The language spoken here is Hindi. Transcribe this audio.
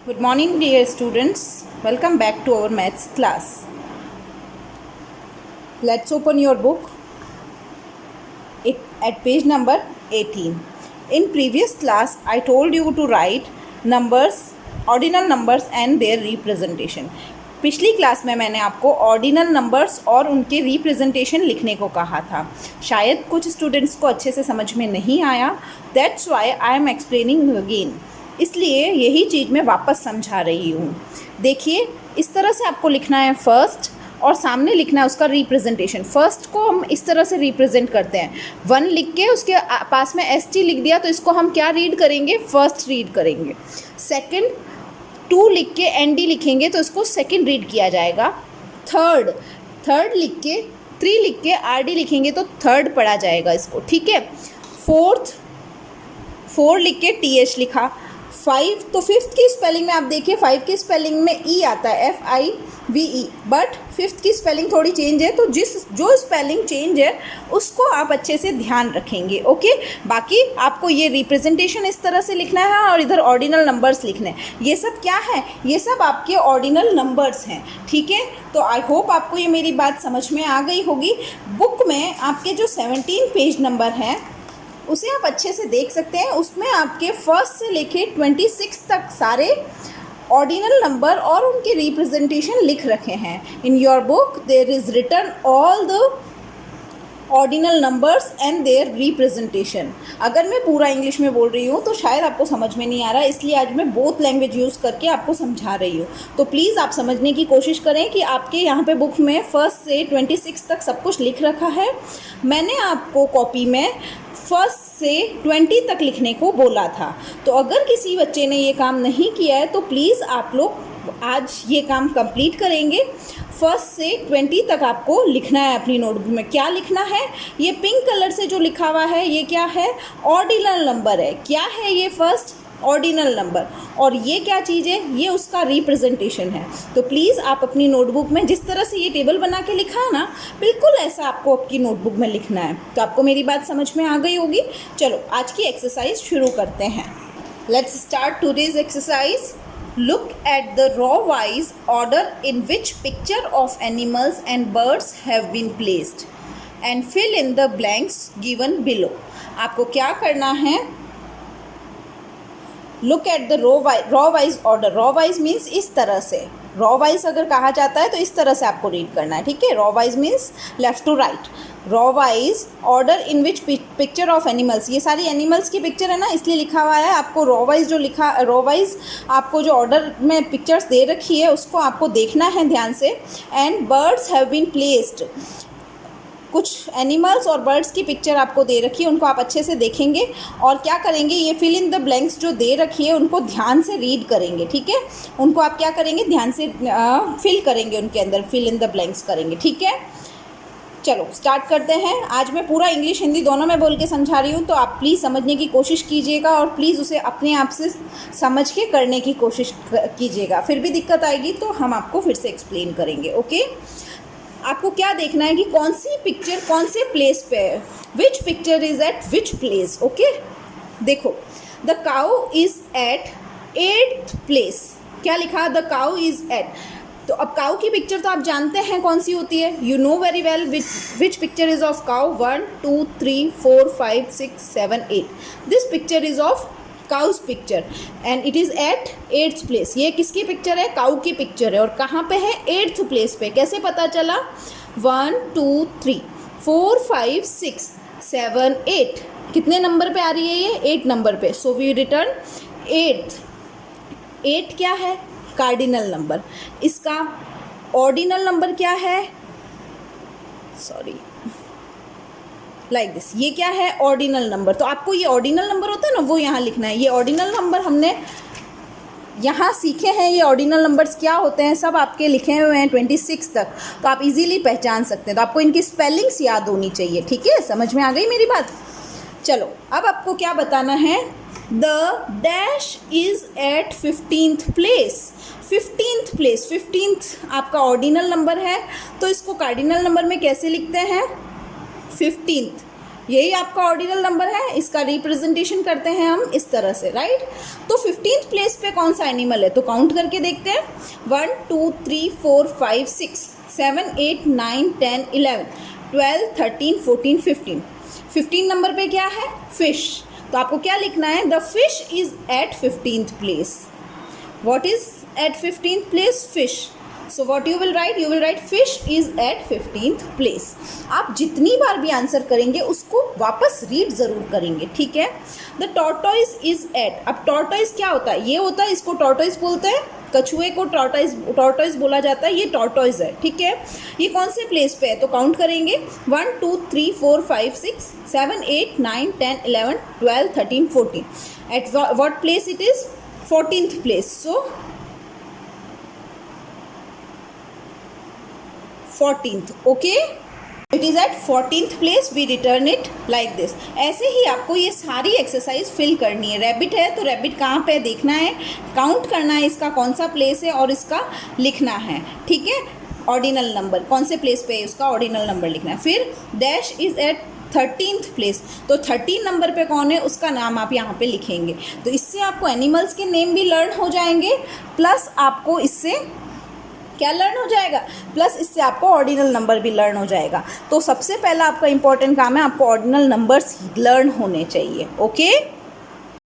Good morning, dear students. Welcome back to our maths class. Let's open your book at page number 18. In previous class, I told you to write numbers, ordinal numbers and their representation. पिछली क्लास में मैंने आपको ऑर्डिनल नंबर्स और उनके रिप्रेजेंटेशन लिखने को कहा था. शायद कुछ स्टूडेंट्स को अच्छे से समझ में नहीं आया. That's why I am explaining again. इसलिए यही चीज़ मैं वापस समझा रही हूँ. देखिए, इस तरह से आपको लिखना है फर्स्ट और सामने लिखना है उसका रिप्रेजेंटेशन. फर्स्ट को हम इस तरह से रिप्रेजेंट करते हैं. 1 लिख के उसके पास में ST लिख दिया तो इसको हम क्या रीड करेंगे? फर्स्ट रीड करेंगे. सेकंड 2 लिख के ND लिखेंगे तो इसको सेकंड रीड किया जाएगा. थर्ड लिख के 3 लिख के RD लिखेंगे तो थर्ड पढ़ा जाएगा इसको. ठीक है. 4 लिख के TH लिखा. 5 तो फिफ्थ की स्पेलिंग में आप देखिए 5 की स्पेलिंग में E आता है FIVE, बट फिफ्थ की स्पेलिंग थोड़ी चेंज है. तो जो स्पेलिंग चेंज है उसको आप अच्छे से ध्यान रखेंगे. ओके. बाकी आपको ये रिप्रेजेंटेशन इस तरह से लिखना है और इधर ऑर्डिनल नंबर्स लिखने हैं. ये सब क्या है? ये सब आपके ऑर्डिनल नंबर्स हैं. ठीक है. तो आई होप आपको ये मेरी बात समझ में आ गई होगी. बुक में आपके जो 17 पेज नंबर हैं उसे आप अच्छे से देख सकते हैं. उसमें आपके फर्स्ट से लेके 26 तक सारे ऑर्डिनल नंबर और उनके रिप्रेजेंटेशन लिख रखे हैं. In your book there is written all the ordinal numbers and their representation. अगर मैं पूरा इंग्लिश में बोल रही हूँ तो शायद आपको समझ में नहीं आ रहा, इसलिए आज मैं बोथ लैंग्वेज यूज़ करके आपको समझा रही हूँ. तो प्लीज़ आप समझने की कोशिश करें कि आपके यहाँ पे बुक में फर्स्ट से 26 तक सब कुछ लिख रखा है. मैंने आपको कॉपी में फर्स्ट से 20 तक लिखने को बोला था. तो अगर किसी बच्चे ने ये काम नहीं किया है तो प्लीज़ आप लोग आज ये काम कंप्लीट करेंगे. फर्स्ट से 20 तक आपको लिखना है अपनी नोटबुक में. क्या लिखना है? ये पिंक कलर से जो लिखा हुआ है ये क्या है? ऑर्डिनल नंबर है. क्या है ये? First ordinal number. और ये क्या चीज़ है? ये उसका रिप्रेजेंटेशन है. तो प्लीज़ आप अपनी नोटबुक में जिस तरह से ये टेबल बना के लिखा है ना, बिल्कुल ऐसा आपको आपकी नोटबुक में लिखना है. तो आपको मेरी बात समझ में आ गई होगी. चलो आज की एक्सरसाइज शुरू करते हैं. Let's start today's exercise. Look at the row-wise order in which picture of animals and birds have been placed and fill in the blanks given below. आपको क्या करना है? Look at the row-wise order. Row-wise means इस तरह से. Row-wise अगर कहा जाता है तो इस तरह से आपको रीड करना है. ठीक है. Row-wise means left to right. Row-wise order in which picture of animals. ये सारी एनिमल्स की पिक्चर है ना, इसलिए लिखा हुआ है. आपको row-wise row-wise आपको जो ऑर्डर में पिक्चर्स दे रखी है उसको आपको देखना है ध्यान से. And birds have been placed. कुछ एनिमल्स और बर्ड्स की पिक्चर आपको दे रखी है, उनको आप अच्छे से देखेंगे और क्या करेंगे? ये फिल इन द ब्लैंक्स जो दे रखी है उनको ध्यान से रीड करेंगे. ठीक है. उनको आप क्या करेंगे? ध्यान से फिल करेंगे, उनके अंदर फिल इन द ब्लैंक्स करेंगे. ठीक है. चलो स्टार्ट करते हैं. आज मैं पूरा इंग्लिश हिंदी दोनों में बोल के समझा रही हूँ, तो आप प्लीज़ समझने की कोशिश कीजिएगा और प्लीज़ उसे अपने आप से समझ के करने की कोशिश कीजिएगा. फिर भी दिक्कत आएगी तो हम आपको फिर से एक्सप्लेन करेंगे. ओके. आपको क्या देखना है कि कौन सी पिक्चर कौन से प्लेस पे है. Which picture is at which place. Okay. देखो, the cow is at 8th place. क्या लिखा? The cow is at. तो अब काउ की पिक्चर तो आप जानते हैं कौन सी होती है. You know very well which picture is of cow. 1 2 3 4 5 6 7 8. This picture is of cows picture and it is at 8th place. ये किसकी पिक्चर है? काउ की पिक्चर है. और कहाँ पे है? 8th प्लेस पे. कैसे पता चला? 1 2 3 4 5 6 7 8. कितने नंबर पे आ रही है ये? 8 नंबर पे. So we return 8th. 8 क्या है? Cardinal number. इसका ऑर्डिनल नंबर क्या है? Sorry, like this. ये क्या है? Ordinal number. तो आपको ये ऑर्डिनल नंबर होता है ना, वो यहाँ लिखना है. ये ऑर्डिनल नंबर हमने यहाँ सीखे हैं. ये ऑर्डिनल नंबर्स क्या होते हैं सब आपके लिखे हुए हैं 26 तक, तो आप इजीली पहचान सकते हैं. तो आपको इनकी स्पेलिंग्स याद होनी चाहिए. ठीक है. समझ में आ गई मेरी बात. चलो अब आपको क्या बताना है? The dash is at 15th place. 15th place. 15th आपका ऑर्डिनल नंबर है, तो इसको कार्डिनल नंबर में कैसे लिखते हैं? 15th. यही आपका ऑर्डिनल नंबर है, इसका रिप्रेजेंटेशन करते हैं हम इस तरह से, राइट। तो 15th प्लेस पे कौन सा एनिमल है, तो काउंट करके देखते हैं। 1 2 3 4 5 6 7 8 9 10 11 12 13 14 15। 15 नंबर पे क्या है, फिश। तो आपको क्या लिखना है, the fish is at 15th place. What is at 15th place, fish. So what you will write fish is at 15th place. आप जितनी बार भी आंसर करेंगे उसको वापस रीड ज़रूर करेंगे, ठीक है। द टॉर्टोइज इज एट, अब टॉर्टोइज क्या होता है, ये होता है, इसको टॉर्टोइज बोलते हैं, कछुए को टॉर्टोइज बोला जाता है, ये टॉर्टोइज है, ठीक है। ये कौन से प्लेस पे है, तो काउंट करेंगे 1 2 3 4 5 6 7 8 9 10 11 12 13 14। At what place it is, 14th place. So 14th, okay, it is at 14th place, we return it like this. ऐसे ही आपको ये सारी एक्सरसाइज फिल करनी है। रैबिट है तो रैबिट कहाँ पे देखना है, काउंट करना है इसका कौन सा प्लेस है और इसका लिखना है, ठीक है। ऑर्डिनल नंबर कौन से प्लेस पे है, उसका ऑर्डिनल नंबर लिखना है। फिर dash is eight 13th place, तो 13 नंबर पे कौन है उसका नाम आप यहाँ पे लिखेंगे। तो इससे आपको एनिमल्स के नेम भी लर्न हो जाएंगे, प्लस आपको इससे क्या लर्न हो जाएगा, प्लस इससे आपको ऑर्डिनल नंबर भी लर्न हो जाएगा। तो सबसे पहला आपका इंपॉर्टेंट काम है, आपको ऑर्डिनल नंबर्स लर्न होने चाहिए, ओके।